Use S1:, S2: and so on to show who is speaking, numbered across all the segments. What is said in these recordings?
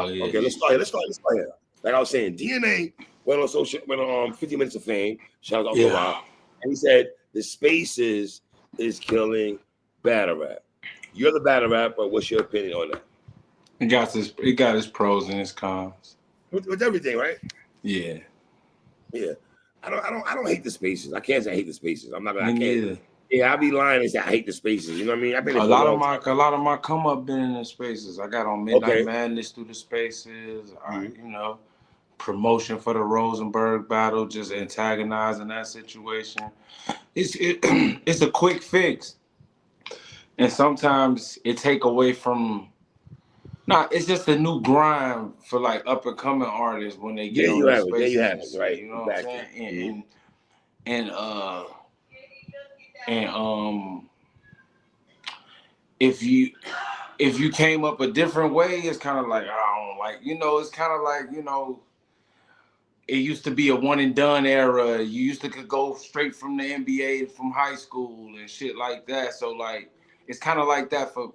S1: Oh yeah.
S2: Okay, let's start here. Let's start here. Like I was saying, DNA went on 50 Minutes of Fame. Shout out to Uncle Rob. And he said the Spaces is killing battle rap. You're the battle rap, but what's your opinion on that?
S1: It got its pros and its cons.
S2: With everything, right?
S1: Yeah.
S2: Yeah. I don't hate the Spaces. I can't say I hate the Spaces. I'm not gonna. I can't.
S1: Either.
S2: Yeah, I'll be lying and say I hate the Spaces. You know what I mean? I've been
S1: a lot of my come up been in the Spaces. I got on Midnight Madness through the Spaces. Promotion for the Rosenberg battle, just antagonizing that situation. It's a quick fix, and sometimes it take away from. Nah, it's just a new grind for like up and coming artists when they get on the Spaces.
S2: There you have it, right?
S1: You know what I'm saying? And if you came up a different way, it's kind of like I don't like. It's kind of like it used to be a one and done era. You used to could go straight from the NBA from high school and shit like that. So like it's kind of like that for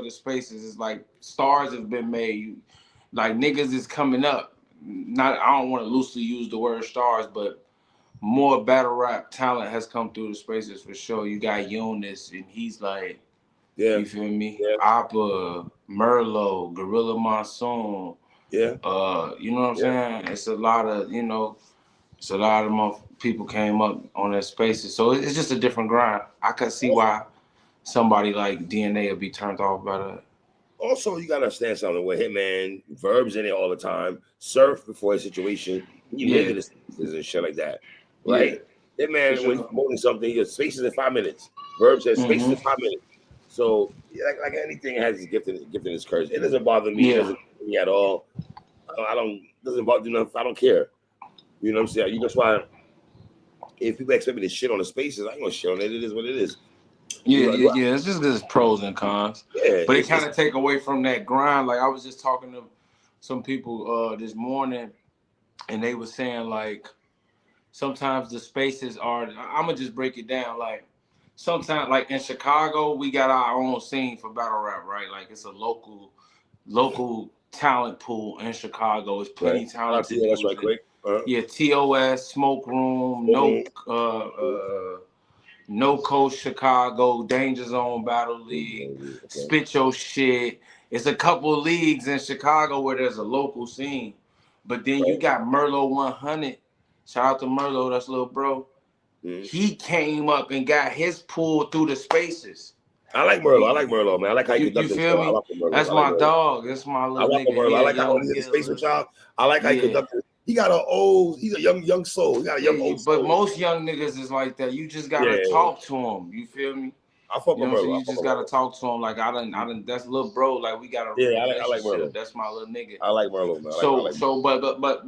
S1: the Spaces. It's like stars have been made. Like niggas is coming up. I don't want to loosely use the word stars, but more battle rap talent has come through the Spaces for sure. You got Eunice, and he's like, you feel me? Yeah. Appa, Merlot, Gorilla Monsoon.
S2: Yeah.
S1: You know what I'm saying? It's a lot of, more people came up on their Spaces. So it's just a different grind. I could see why somebody like DNA would be turned off by that.
S2: Also, you gotta understand something with Hitman, Verb's in it all the time, Surf before his situation, he lived in the Spaces and shit like that. Right? Hitman, when he's promoting something, he has Spaces in 5 minutes. Verb says Spaces in 5 minutes. So like anything has its gift and its curse. It doesn't bother me. It doesn't bother me at all. Doesn't bother me enough. I don't care. You know what I'm saying? That's why if people expect me to shit on the Spaces, I ain't gonna shit on it. It is what it is.
S1: Yeah. It's just there's pros and cons. Yeah, but it kind of take away from that grind. Like I was just talking to some people this morning, and they were saying like sometimes the Spaces are. I'm gonna just break it down. Like sometimes, like in Chicago, we got our own scene for battle rap, right? Like it's a local talent pool in Chicago. It's plenty talented.
S2: That's right, quick.
S1: TOS, Smoke Room, No Coach Chicago, Danger Zone Battle League, Spit Your Shit. It's a couple of leagues in Chicago where there's a local scene. But then you got Merlot 100. Shout out to Merlot, that's little bro. He came up and got his pull through the Spaces.
S2: I like Merlot, man. I like how you conduct
S1: feel me? That's my dog. That's my little nigga.
S2: Merlot. I like how when he's in the Space with y'all. I like how he conducted. He got he's a young soul. He got a young old soul.
S1: But most young niggas is like that. You just gotta talk to him. You feel me?
S2: I fuck with Merlot.
S1: You just gotta talk to him. Like I done. That's little bro. Like we got a
S2: I like Merlot.
S1: That's my little nigga.
S2: I like Merlot, man.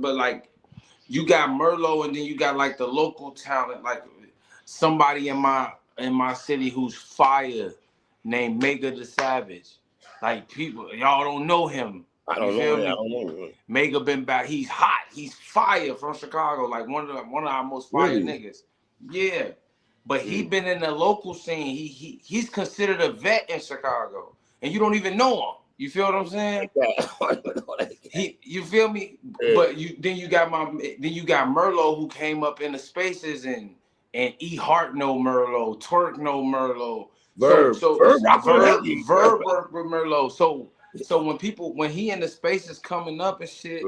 S1: But like you got Merlot, and then you got like the local talent, like somebody in my city who's fire, named Mega the Savage. Like people, y'all don't know him.
S2: I don't know him.
S1: Mega been back. He's hot. He's fire from Chicago. Like one of our most fire niggas. Yeah, but he been in the local scene. He's considered a vet in Chicago, and you don't even know him. You feel what I'm saying? You feel me? Yeah. But then you got Merlot who came up in the Spaces and E Hart know Merlot, Twerk know Merlot. Verb work with Merlot. So when he in the Spaces coming up and shit,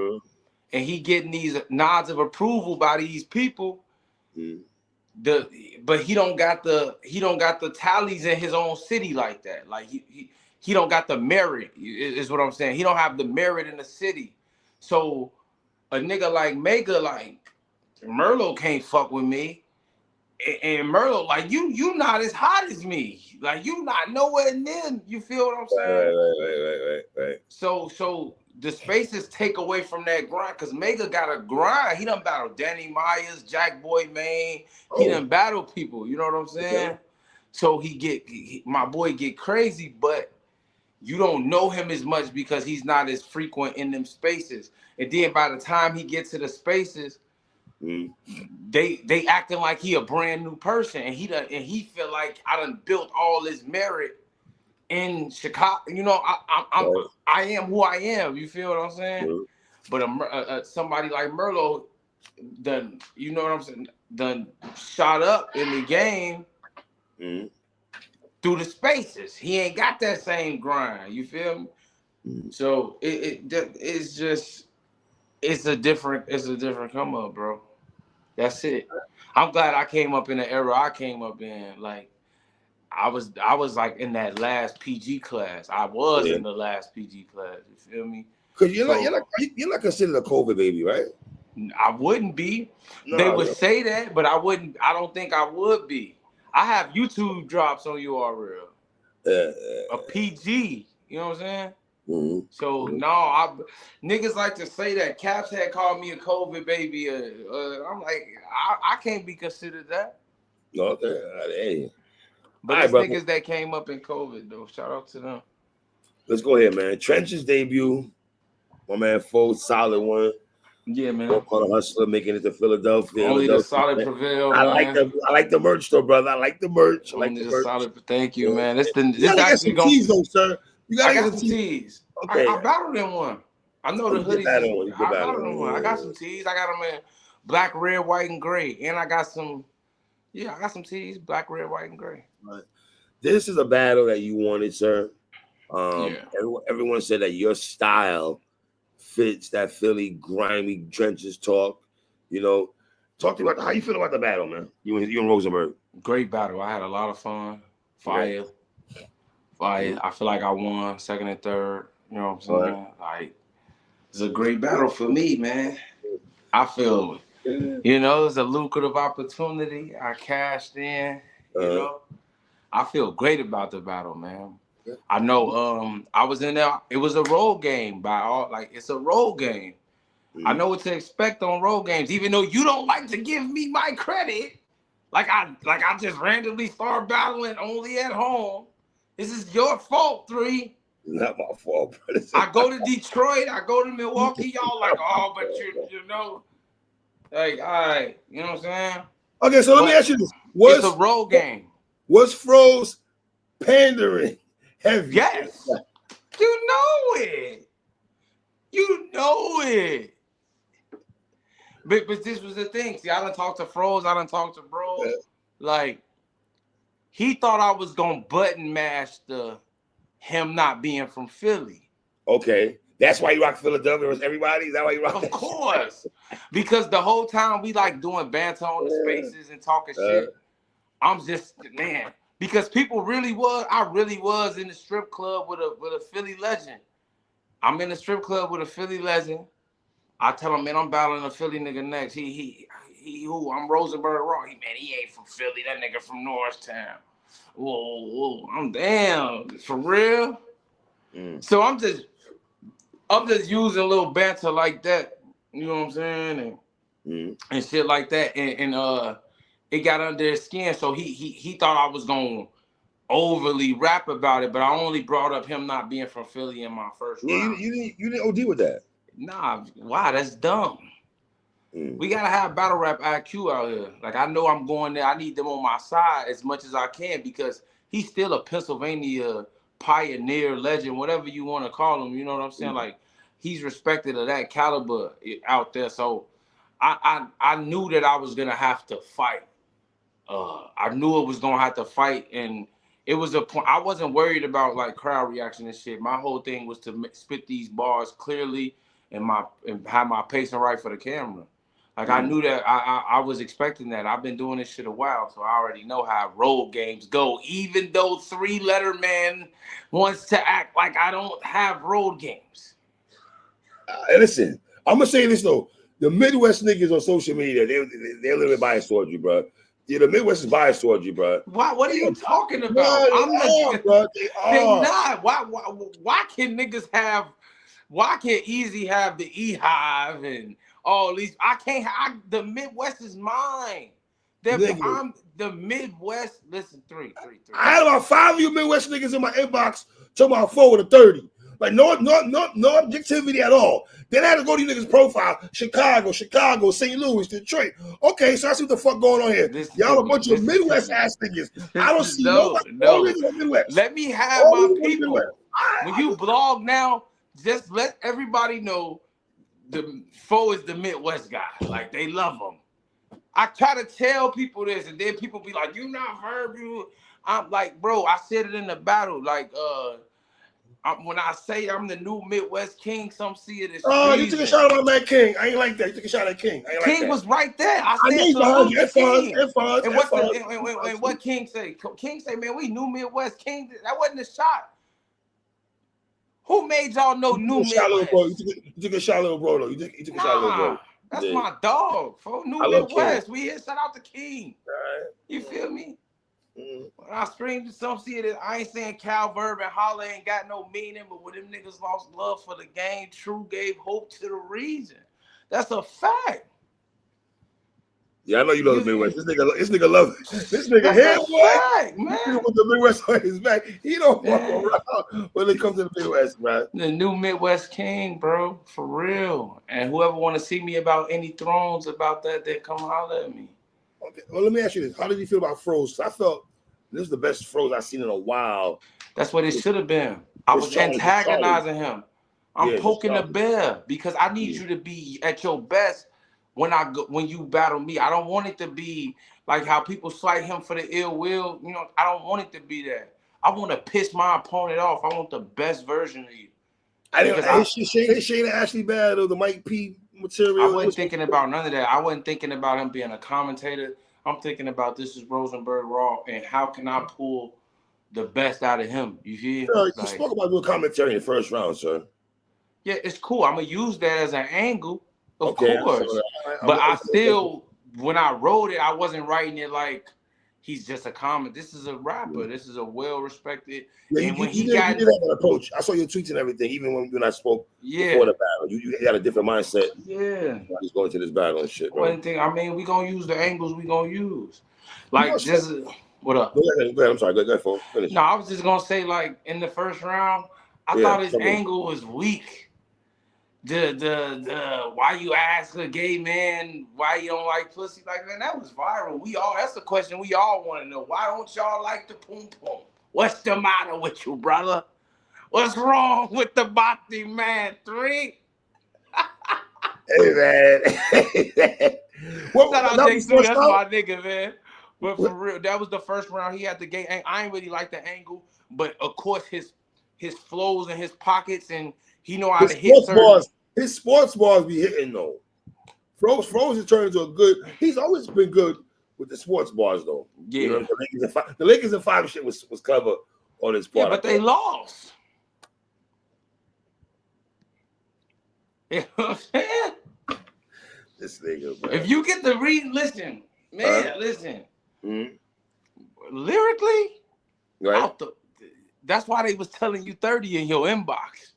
S1: and he getting these nods of approval by these people, but he don't got the tallies in his own city like that. Like he don't got the merit, is what I'm saying. He don't have the merit in the city. So a nigga like Mega, like Merlot can't fuck with me. And Merlot, like you not as hot as me. Like you not nowhere near. You feel what I'm saying?
S2: Right.
S1: So the Spaces take away from that grind because Mega got a grind. He done battle Danny Myers, Jack Boy Maine. He done battle people. You know what I'm saying? Okay. So my boy get crazy, but you don't know him as much because he's not as frequent in them Spaces. And then by the time he gets to the Spaces, they acting like he a brand new person, and he feel like I done built all this merit in Chicago. You know, I am who I am. You feel what I'm saying?
S2: Mm-hmm.
S1: But somebody like Merlo, done, you know what I'm saying? Done shot up in the game
S2: Mm-hmm.
S1: through the spaces. He ain't got that same grind. You feel me?
S2: Mm-hmm.
S1: So it's just it's a different come up, bro. That's it. I'm glad I came up in the era I came up in. Like I was like in that last PG class. I was
S2: Yeah.
S1: in the last PG class. You feel me?
S2: Because
S1: So
S2: you're not considered a COVID baby, right?
S1: I wouldn't be. They
S2: No,
S1: would say that, but I wouldn't. I don't think I would be. I have YouTube drops on URL.
S2: uh,
S1: A PG. You know what I'm saying? So
S2: mm-hmm.
S1: no, niggas like to say that. Caps had called me a COVID baby. I'm like, I can't be considered that.
S2: Okay, hey,
S1: But
S2: all right,
S1: it's
S2: brother.
S1: niggas that came up in COVID though. Shout out to them.
S2: Let's go ahead, man. Trench's debut, my man, full solid one.
S1: Yeah, man.
S2: Walk on a hustler, making it to Philadelphia.
S1: Only the solid prevail, man.
S2: I like the merch though, brother. I like the merch. I like
S1: Only
S2: the
S1: the
S2: merch.
S1: solid. Thank you,
S2: Yeah.
S1: man.
S2: You
S1: This
S2: gotta get
S1: actually
S2: some
S1: going.
S2: tees though, sir. You
S1: I
S2: gotta get
S1: got
S2: some
S1: some
S2: tees.
S1: tees.
S2: Okay.
S1: I battled in one. I know
S2: Oh,
S1: the
S2: you did
S1: hoodies is.
S2: battle one. You did
S1: I
S2: battle
S1: battled in one. I got some
S2: one.
S1: tees. I got them in black, red, white, and gray. And I got some. Yeah, I got some tees. Black, red, white, and gray.
S2: Right. This is a battle that you wanted, sir.
S1: Yeah.
S2: Everyone said that your style fits that Philly grimy trenches talk. You know, talk to me about how you feel about the battle, man. You and Rosenberg.
S1: Great battle. I had a lot of fun.
S2: Okay.
S1: Fire. Fire.
S2: Mhm.
S1: I feel like I won second and third. You know what I'm
S2: All right.
S1: saying? Like, it's a great battle for me, man. I feel, it's a lucrative opportunity. I cashed in, you
S2: Uh,
S1: know. I feel great about the battle, man. I know I was in there. It was a road game by all, like it's a road game. I know what to expect on road games, even though you don't like to give me my credit. Like I just randomly start battling only at home. This is your fault, 3.
S2: Not my fault, brother.
S1: I go to Detroit, I go to Milwaukee, y'all like, oh, but you know, like, all right, you know what I'm saying?
S2: Okay, so let me
S1: But
S2: ask you this:
S1: it's a road game.
S2: Was Froze pandering heavy?
S1: Yes, you know it. You know it. But this was the thing. See, I done talked to Froze, I done talked to Bros. Like, he thought I was gonna button mash him not being from Philly.
S2: Okay, that's why you rock Philadelphia with everybody. Is that why you rock?
S1: Of course, because the whole time we like doing banter on the spaces and talking shit. I'm just, man, because I really was in the strip club with a Philly legend. I'm in the strip club with a Philly legend. I tell him, man, I'm battling a Philly nigga next. He who? I'm Rosenberg Raw. He ain't from Philly. That nigga from Norristown. Whoa, I'm damn for real. So I'm just using a little banter like that. You know what I'm saying? And shit like that. And it got under his skin. So he thought I was gonna overly rap about it, but I only brought up him not being from Philly in my first round.
S2: You didn't OD with that.
S1: Nah, wow, that's dumb. We gotta have battle rap IQ out here. Like, I know I'm going there. I need them on my side as much as I can because he's still a Pennsylvania pioneer, legend, whatever you want to call him. You know what I'm saying? Like, he's respected of that caliber out there. So I knew that I was gonna have to fight. I knew it was gonna have to fight, and it was a point. I wasn't worried about like crowd reaction and shit. My whole thing was to spit these bars clearly and have my pacing right for the camera. Like, I knew that I was expecting that. I've been doing this shit a while, so I already know how road games go. Even though 3-letter man wants to act like I don't have road games.
S2: Listen, I'm gonna say this though: the Midwest niggas on social media, they're a little bit biased towards you, bro. Yeah, the Midwest is biased towards you, bro.
S1: Why? What are you talking about?
S2: They
S1: They
S2: are.
S1: not. Why can niggas have? Why can't Easy have the E-Hive and all these? I can't. The Midwest is mine. I'm the Midwest. Listen, three.
S2: I had about 5 of you Midwest niggas in my inbox talking about 4 with a 30. Like no objectivity at all. Then I had to go to you niggas' profile. Chicago, St. Louis, Detroit. Okay, so I see what the fuck going on here.
S1: Listen to
S2: Y'all a
S1: me.
S2: bunch of
S1: Listen to
S2: Midwest
S1: me.
S2: ass niggas. I don't see
S1: No,
S2: nobody. All
S1: no.
S2: niggas in the Midwest.
S1: Let me have
S2: All
S1: my
S2: niggas in the Midwest.
S1: people. When you blog now, just let everybody know the foe is the Midwest guy. Like they love him. I try to tell people this, and then people be like, "You not heard you." I'm like, bro, I said it in the battle. Like, when I say I'm the new Midwest King, some see it as
S2: Oh, you took a
S1: treason.
S2: shot at my man King. I ain't like that. You took a shot at King. I ain't like
S1: King
S2: that.
S1: was right there. I
S2: I know
S1: said
S2: he's behind
S1: salute
S2: you.
S1: the King.
S2: F-Fonz.
S1: And what King say? King say, man, we new Midwest King. That wasn't a shot. Who made y'all know new Midwest?
S2: You took a shot, little bro, though. You took a shot, little bro.
S1: That's my dog. For new Midwest. We here, shout out to King.
S2: Right.
S1: You feel me? When I screamed to some see it, I ain't saying Cal Verb and Holla ain't got no meaning, but when them niggas lost love for the game, True gave hope to the region. That's a fact.
S2: Yeah, I know you love the Midwest. This nigga love it. This nigga
S1: That's
S2: here,
S1: a
S2: boy.
S1: fact, man.
S2: With the Midwest on his back, he don't fuck around when it comes to the Midwest, man.
S1: The new Midwest King, bro, for real. And whoever want to see me about any thrones about that, they come holler at me.
S2: Okay, well, let me ask you this: how did you feel about Froze? I felt this is the best Froze I've seen in a while.
S1: That's what it should have been. I was antagonizing him. I'm poking the bear because I need you to be at your best when you battle me. I don't want it to be like how people slight him for the ill will. You know, I don't want it to be that. I want to piss my opponent off. I want the best version of you.
S2: Shane Ashley bad or the Mike P material.
S1: I wasn't thinking about none of that. I wasn't thinking about him being a commentator. I'm thinking about this is Rosenberg Raw and how can I pull the best out of him. You hear?
S2: You spoke about doing commentary in the first round, sir.
S1: Yeah, it's cool. I'm gonna use that as an angle, of course. But I still, when I wrote it, I wasn't writing it like he's just a comment. This is a rapper. This is a well-respected.
S2: Yeah,
S1: and when
S2: you did have an approach. I saw your tweets and everything, even when I spoke before the battle. You had a different mindset.
S1: Yeah.
S2: He's going to this battle and shit.
S1: One thing, I mean, we gonna use the angles we gonna use. Like just what up?
S2: Go ahead. I'm sorry. Go ahead, folks. Finish.
S1: No, I was just gonna say, like in the first round, I thought his angle was weak. The why you ask a gay man why you don't like pussy, like, man, that was viral. That's the question we all want to know. Why don't y'all like the poom poom? What's the matter with you, brother? What's wrong with the body, man? 3.
S2: Hey, man.
S1: Shout out J2, that's my nigga, man. But for real, that was the first round. He had the gay angle. I ain't really like the angle, but of course his flows in his pockets, and he know how to hit certain.
S2: His sports bars be hitting though. Froze is turning into a good. He's always been good with the sports bars though.
S1: Yeah,
S2: you know, the Lakers and 5 shit was clever on his part.
S1: Yeah, but they lost. You know what I'm saying?
S2: This nigga, bro.
S1: If you get the listen, man, listen. Lyrically,
S2: right?
S1: That's why they was telling you 30 in your inbox.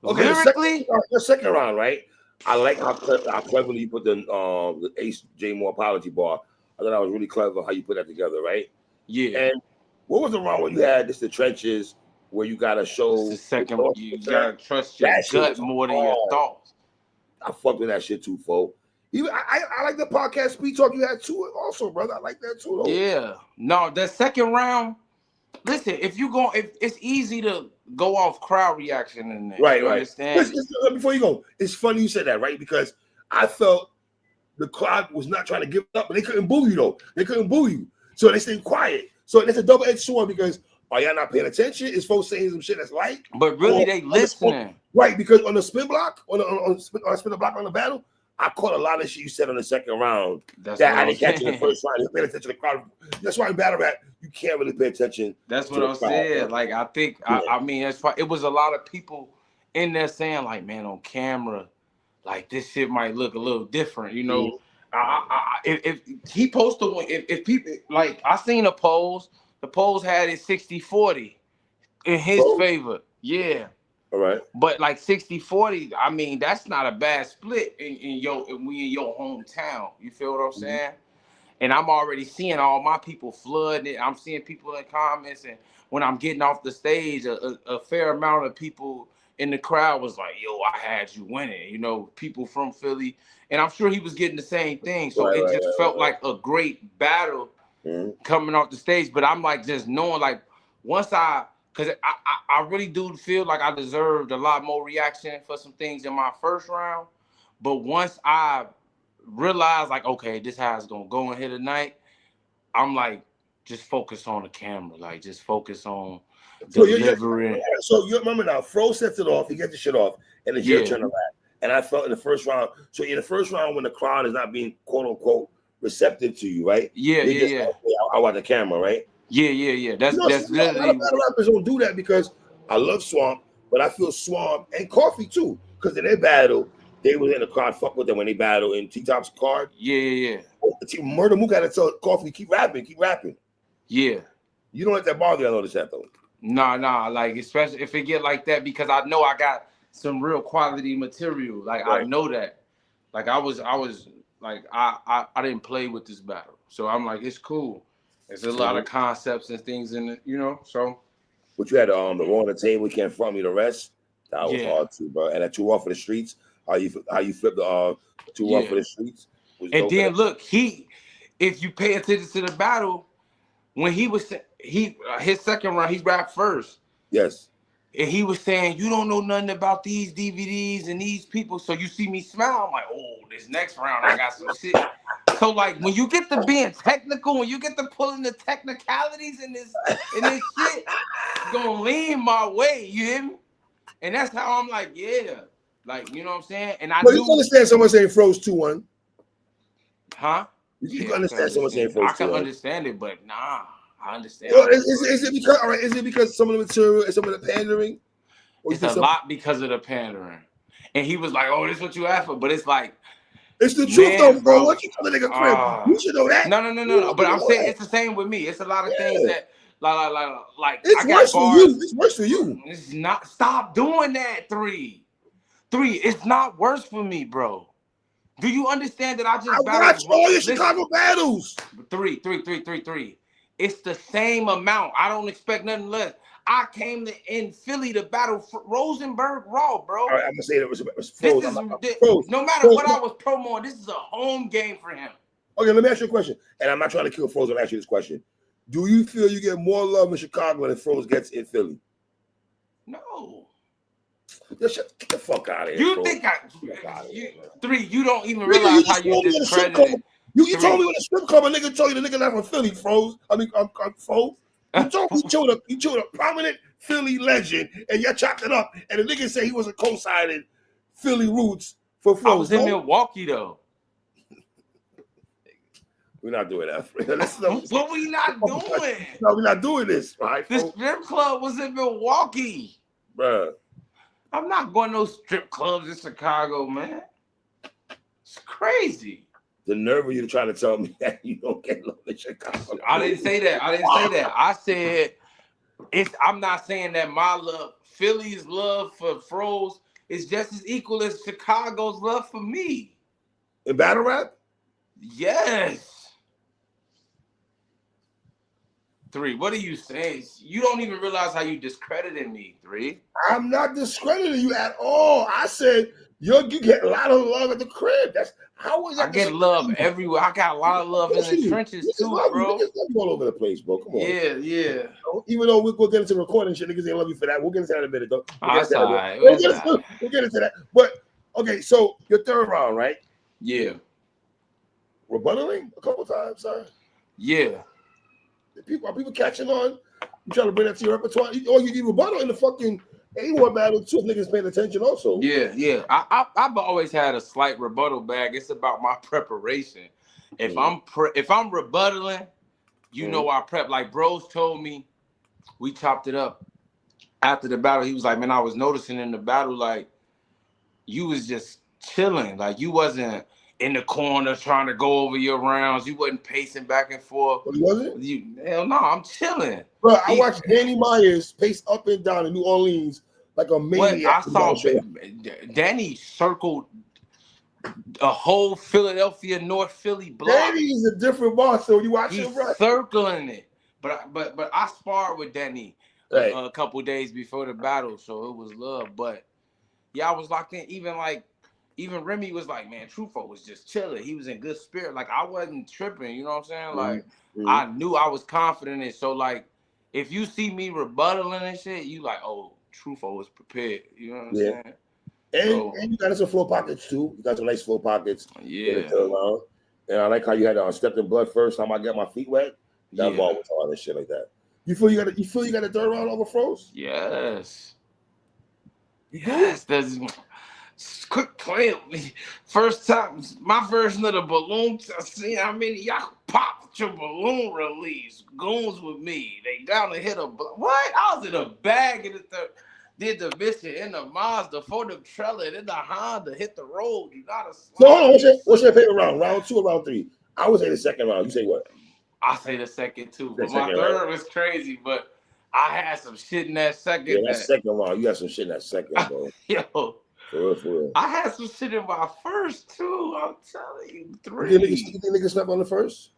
S2: Okay,
S1: lyrically,
S2: the second round, right? I like how cleverly you put the Ace J Moore apology bar. I thought that was really clever how you put that together, right?
S1: Yeah.
S2: And what was the round where you had the trenches where you gotta show
S1: the second you gotta trust your gut more than your thoughts.
S2: I fucked with that shit too, folks. I like the podcast speed talk you had too, also, brother. I like that too, though.
S1: Yeah. No, that second round. Listen, if it's easy to go off crowd reaction in there.
S2: Right,
S1: you
S2: right.
S1: Understand?
S2: Before you go, it's funny you said that, right? Because I felt the crowd was not trying to give up, but they couldn't boo you though. They couldn't boo you, so they stayed quiet. So it's a double-edged sword because are y'all not paying attention? Is folks saying some shit that's right?
S1: But really, they listening.
S2: Right, because on the spin block, on spin the block on the battle, I caught a lot of shit you said on the second round that I didn't catch in the first round. You paying attention to the crowd. That's why in battle rap, you can't really pay attention.
S1: That's what I'm saying. Like, I think, I mean, it was a lot of people in there saying, like, man, on camera, like, this shit might look a little different, you know? If he posted, if people, like, I seen a polls, the polls had it 60-40 in his favor. Yeah.
S2: All right.
S1: But like 60-40, I mean, that's not a bad split in your hometown. You feel what I'm saying? And I'm already seeing all my people flooding it. I'm seeing people in comments, and when I'm getting off the stage, a fair amount of people and the crowd was like, "Yo, I had you winning." You know, people from Philly, and I'm sure he was getting the same thing. So it just felt like a great battle coming off the stage. But I'm like just knowing like once because I really do feel like I deserved a lot more reaction for some things in my first round. But once I realized like, okay, this how it's gonna go in here tonight, I'm like, just focus on the camera, like just focus on delivering.
S2: So you remember now, Fro sets it off, he gets the shit off, and it's your turn to rap. And I felt in the first round, so in the first round when the crowd is not being quote unquote receptive to you, right? I watch the camera, right?
S1: Yeah. That's
S2: literally. A lot of rappers don't do that because I love Swamp, but I feel Swamp and Coffee too, because in their battle, they was in the crowd, fuck with them when they battle in T-Top's card.
S1: Yeah.
S2: Murder Mook had to tell Coffee, keep rapping.
S1: Yeah.
S2: You don't let that bother you, I notice that though.
S1: Nah, like especially if it get like that, because I know I got some real quality material. Like I know that. Like I was like I didn't play with this battle. So I'm like, it's cool. There's a lot of concepts and things in it, you know. So
S2: but you had the Raw on the Table, Can't Front Me the Rest. That was hard too, bro. And that Too Raw for the Streets. How you flip the Too Raw for the Streets.
S1: And then look, if you pay attention to the battle, when his second round, he rapped first.
S2: Yes.
S1: And he was saying, you don't know nothing about these DVDs and these people. So you see me smile. I'm like, oh, this next round, I got some shit. So like when you get to being technical, when you get to pulling the technicalities in this shit, it's gonna lean my way, you hear me? And that's how I'm like, yeah. Like, you know what I'm saying? And I
S2: you understand someone saying Froze 2-1.
S1: Huh?
S2: You can understand someone saying Froze 2-1.
S1: I can understand it, but nah. I understand.
S2: Well, is it because some of the material and some of the pandering?
S1: It's a lot because of the pandering. And he was like, "Oh, this is what you asked for," but it's like,
S2: it's the truth, though, bro. What you tell a nigga crib? You should know that.
S1: No. But I'm saying it's the same with me. It's a lot of things that, like.
S2: It's worse for you. It's worse for you.
S1: It's not. Stop doing that. Three. It's not worse for me, bro. Do you understand that I
S2: watch all your Chicago battles.
S1: Three. It's the same amount. I don't expect nothing less. I came in Philly to battle Rosenberg Raw, bro.
S2: All right, I'm gonna say that was
S1: Froze. No matter what I was promoting, this is a home game for him.
S2: Okay, let me ask you a question. And I'm not trying to kill Froze. I'm asking you this question. Do you feel you get more love in Chicago than Froze gets in Philly?
S1: No.
S2: Get the fuck out of here.
S1: You think you don't even realize how you discredited.
S2: You told me when the strip club, a nigga told you the nigga not from Philly, Froze. I'm Froze. You told me you killed a prominent Philly legend, and you chopped it up, and the nigga said he wasn't co-signing Philly roots for Froze.
S1: I was in Milwaukee though.
S2: We're not doing that.
S1: What we not doing?
S2: No, we're not doing this, right?
S1: The strip club was in Milwaukee,
S2: bruh.
S1: I'm not going to no strip clubs in Chicago, man. It's crazy.
S2: The nerve of you trying to tell me that you don't get love in Chicago.
S1: I didn't say that. I said I'm not saying that my love, Philly's love for Froze is just as equal as Chicago's love for me.
S2: In battle rap?
S1: Yes. Three, what are you saying? You don't even realize how you discredited me, Three.
S2: I'm not discrediting you at all. I said you get a lot of love at the crib. That's how is that?
S1: I get love everywhere. I got a lot of love in the trenches too, bro.
S2: Niggas love you all over the place, bro. Come on.
S1: Yeah.
S2: Even though we'll get into recording shit, niggas ain't love you for that. We'll get into that in a minute, though. We'll get into that. But okay, so your third round, right?
S1: Yeah.
S2: Rebuttaling a couple times, sir.
S1: Yeah.
S2: Are people catching on? You trying to bring that to your repertoire? Or you rebuttal in the fucking A1 battle too? Niggas paying attention also.
S1: Yeah. I've always had a slight rebuttal bag. It's about my preparation. If I'm rebuttaling, you know I prep. Like Bros told me, we chopped it up after the battle. He was like, man, I was noticing in the battle, like you was just chilling. Like you wasn't in the corner trying to go over your rounds. You wasn't pacing back and forth.
S2: What was it?
S1: Hell no, I'm chilling.
S2: Bro, I watched Danny Myers pace up and down in New Orleans like a maniac.
S1: I saw Danny circled a whole Philadelphia, North Philly block.
S2: Danny is a different boss, so you watch him, right?
S1: Circling it. But I sparred with Danny a couple days before the battle, so it was love. But Yeah, I was locked in. Even Remy was like, man, Trufo was just chilling. He was in good spirit. Like I wasn't tripping. You know what I'm saying? Like I knew I was confident in it. So like, if you see me rebuttaling and shit, you like, oh, Trufo was prepared. You know what I'm saying?
S2: And you got some flow pockets too. You got some nice flow pockets.
S1: Yeah.
S2: Around. And I like how you had stepped in blood first time I got my feet wet. That ball was hard and shit like that. You feel you got a third round over Froze?
S1: Yes.
S2: You
S1: yes. That's quick play with me. First time, my version of the balloon. See how many y'all popped your balloon release. Goons with me. They down to hit a what? I was in a bag in the third. Did the mission in the Mazda for the trailer, then the Honda hit the road. You gotta slide.
S2: So hold on, what's your favorite round? Round 2 or round 3? I would say the second round. You say what?
S1: I say the second too, but my third was crazy. But I had some shit in that second.
S2: Yeah, that second round. You had some shit in that second, bro.
S1: Yo.
S2: For real.
S1: I had some shit in my first two. I'm telling you, 3.
S2: You think niggas slept on the first?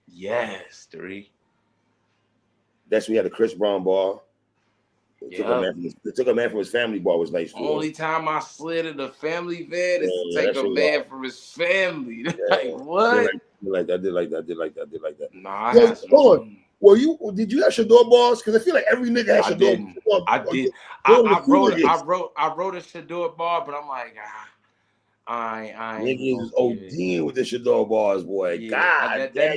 S1: Yes, 3.
S2: That's we had a Chris Brown ball. It took a man from his family bar was nice.
S1: Only time I slid in the family van is to take a man from his family. Like what?
S2: I did like that.
S1: Nah, I had some.
S2: Hold on. Did you have Shador balls? Because I feel like every nigga has Shador.
S1: I did. I wrote a Shador ball, but I'm like, I
S2: niggas is ODing with the Shador bars, boy.
S1: Yeah,
S2: God,
S1: that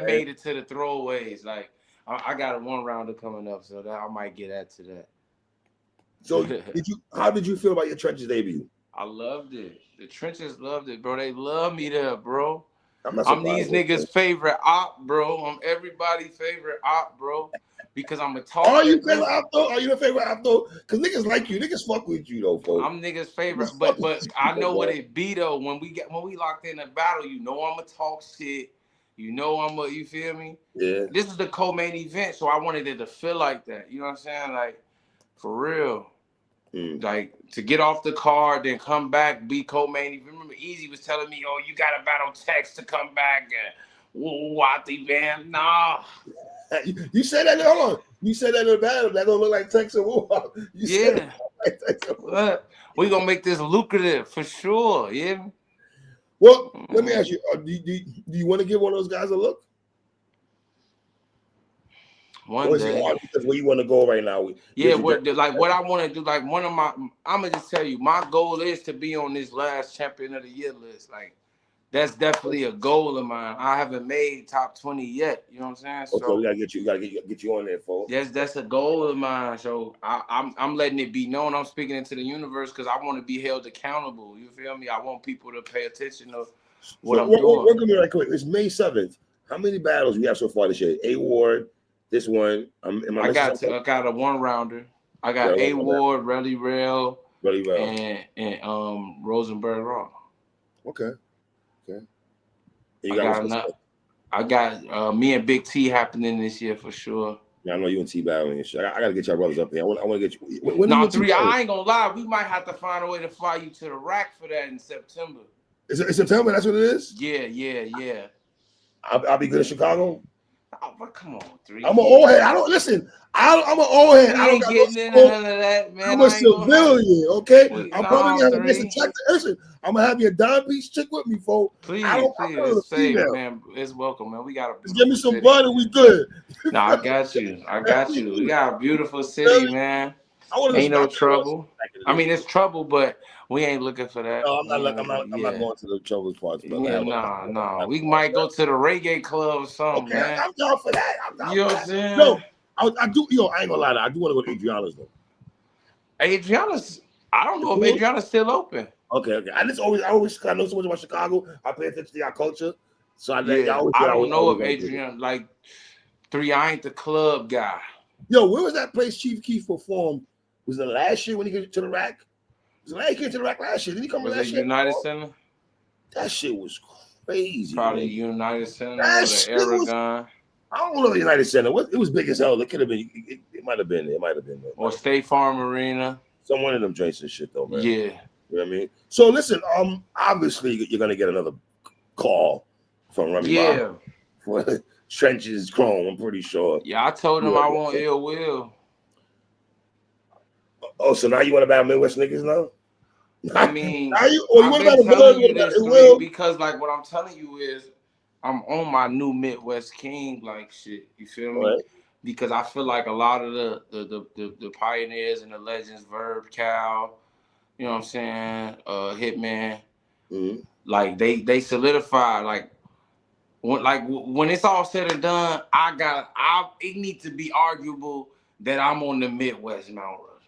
S1: made it to the throwaways. Like I got a 1 rounder coming up, so that I might get that to that.
S2: So how did you feel about your Trenches debut?
S1: I loved it. The Trenches loved it, bro. They love me there, bro. I'm these niggas' favorite op, bro. I'm everybody's favorite op, bro. Because I'm a talker.
S2: Are you favorite op though? Are you the favorite op though? Because niggas like you. Niggas fuck with you though, folks.
S1: I'm niggas' favorite, but I know what it be though. When we locked in a battle, you know I'ma talk shit. You know you feel me?
S2: Yeah.
S1: This is the co-main event, so I wanted it to feel like that. You know what I'm saying? Like, for real. Like, to get off the card, then come back, be co-main. Remember, Easy was telling me, oh, you got to battle Tex to come back. And, what the man? Nah.
S2: You said that, hold on. You said that in the battle. That don't look like Tex and Woo.
S1: Yeah. We're going to make this lucrative, for sure. Yeah.
S2: Well, let me ask you, do you want to give one of those guys a look?
S1: One day.
S2: Because where you want to go right now?
S1: Yeah, what I want to do, like one of my, I'm going to just tell you, my goal is to be on this last champion of the year list. Like, that's definitely a goal of mine. I haven't made top 20 yet. You know what I'm saying?
S2: So we gotta get you on there, folks.
S1: Yes, that's a goal of mine. So I'm letting it be known. I'm speaking into the universe because I want to be held accountable. You feel me? I want people to pay attention to what I'm doing.
S2: Work with me right quick. It's May 7th. How many battles we have so far this year? A Ward, this one.
S1: I got a 1 rounder. I got A Ward, Relly Rail, and Rosenberg Raw.
S2: Okay.
S1: I got me and Big T happening this year for sure.
S2: Yeah, I know you and T battling and shit. I gotta get y'all brothers up here. I want to get you.
S1: No, 3. I ain't gonna lie. We might have to find a way to fly you to the rack for that in September.
S2: Is it September? That's what it is.
S1: Yeah.
S2: I'll be good in Chicago.
S1: Oh, but come on, 3.
S2: I'm an old head. I don't listen. I'm an old head. I don't
S1: get none of that, man.
S2: I'm a civilian, okay? I'm probably gonna have to listen. I'm gonna have your dime piece chick with me, folks.
S1: Please, man. It's welcome, man. We got
S2: just give me some blood and we good.
S1: No, I got you. We got a beautiful city, man. Ain't no trouble. I mean, it's trouble, but we ain't looking for that.
S2: No, I'm not going to the trouble parts.
S1: No. We might go to the reggae club or something,
S2: okay,
S1: man.
S2: I'm down for that.
S1: You know what I'm saying?
S2: No, I do. I ain't gonna lie. I do want to go to Adriana's though.
S1: Adriana's. I don't know if Adriana's still open.
S2: Okay. I know so much about Chicago. I pay attention to your culture, so I
S1: don't know if Adriana like 3. I ain't the club guy.
S2: Yo, where was that place Chief Keef performed? Was it last year when he came to the rack? He came to the rack last year. Did he come last year?
S1: United Center?
S2: That shit was crazy.
S1: Probably man. United Center or the Aragon.
S2: I don't know the United Center. It was big as hell. It could have been. It might have been.
S1: Or State Farm Arena.
S2: Some one of them joints and shit though, man.
S1: Yeah.
S2: You know what I mean? So listen, obviously you're gonna get another call from Remy.
S1: Yeah.
S2: For Trenches Chrome, I'm pretty sure.
S1: Yeah, I told him I want Ill Will.
S2: Oh, so now you want to battle Midwest niggas now?
S1: I mean,
S2: you
S1: I've
S2: what
S1: been
S2: about a
S1: telling
S2: Will?
S1: you
S2: What about
S1: this
S2: a
S1: three
S2: Will?
S1: because, like, what I'm telling you is, I'm on my new Midwest King like shit. You feel
S2: All
S1: me?
S2: right.
S1: Because I feel like a lot of the pioneers and the legends, Verb, Cal, you know what I'm saying, Hitman,
S2: Mm-hmm.
S1: like they solidify when it's all said and done, it needs to be arguable that I'm on the Midwest Mount Rushmore.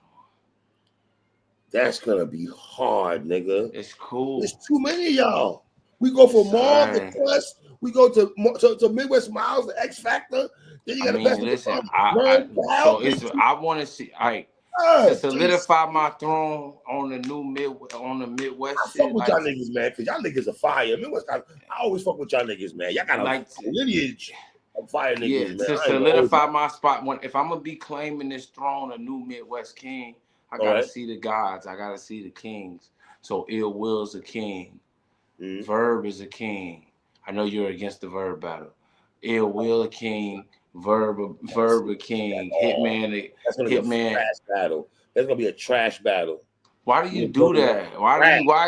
S2: That's gonna be hard, nigga.
S1: It's cool.
S2: There's too many of y'all. We go from
S1: It's
S2: Marv to
S1: alright.
S2: Quest. We go to Midwest Miles, the X Factor. Then you
S1: I
S2: got to pass
S1: mean,
S2: with the
S1: listen,
S2: Vern, Cal,
S1: so
S2: Big
S1: it's
S2: T.
S1: I want to see, to
S2: Jason.
S1: solidify my throne on the
S2: I
S1: Midwest
S2: fuck
S1: shit,
S2: with y'all niggas, man, because y'all niggas are fire. I always fuck with y'all niggas, man. Y'all got a
S1: like
S2: lineage of fire
S1: yeah,
S2: niggas, man.
S1: to
S2: I ain't gonna hold you.
S1: solidify my spot. If I'm gonna be claiming this throne, a new Midwest King, I
S2: All
S1: gotta
S2: right.
S1: see the gods. I gotta see the kings. So Ill Will's a king.
S2: Mm-hmm.
S1: Verb is a king. I know you're against the Verb battle. Ill Will a king. Verb a king.
S2: That's gonna be a
S1: Hitman.
S2: trash battle. That's gonna be a trash battle.
S1: Why do you do that? Why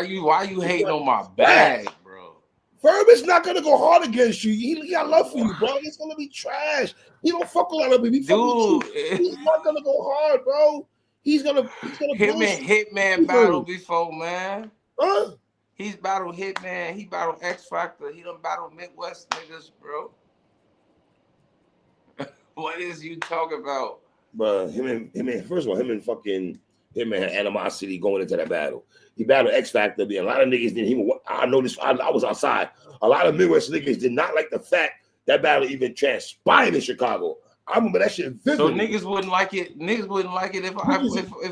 S1: you
S2: It's
S1: hating
S2: gonna
S1: on
S2: be
S1: my
S2: trash.
S1: bag, bro?
S2: Verb is not gonna go hard against you. He got love for you, bro. It's gonna be trash. He don't fuck with a lot of people. He fuck with you.
S1: Dude,
S2: He's not gonna go hard, bro. He's gonna bullshit
S1: Hitman battle
S2: you.
S1: before, man.
S2: Huh?
S1: He's battled Hitman. He battled X Factor. He done battled Midwest niggas, bro. What is you talking about?
S2: But first of all, him and had animosity going into that battle. He battled X Factor. A lot of niggas didn't even. I noticed. I was outside. A lot of Midwest niggas did not like the fact that battle even transpired in Chicago. I remember that shit
S1: So
S2: vividly.
S1: niggas wouldn't like it. Niggas wouldn't like it if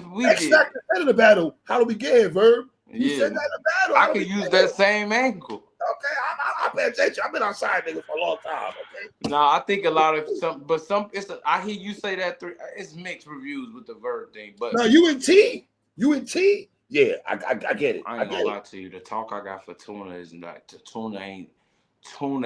S1: we
S2: X
S1: did.
S2: Factor said in the battle, "How do we get here, Verb?" He
S1: Yeah,
S2: said that in the battle.
S1: I
S2: How do
S1: could
S2: we
S1: use
S2: get
S1: that
S2: here?
S1: same angle.
S2: Okay, I pay attention. I've been outside, nigga, for a long time. Okay.
S1: No, I think a lot of I hear you say that it's mixed reviews with the Verb thing, but
S2: Now you and T, yeah, I get it.
S1: I
S2: I
S1: ain't gonna
S2: get it.
S1: lie to you. The talk I got for Tuna is not. Tuna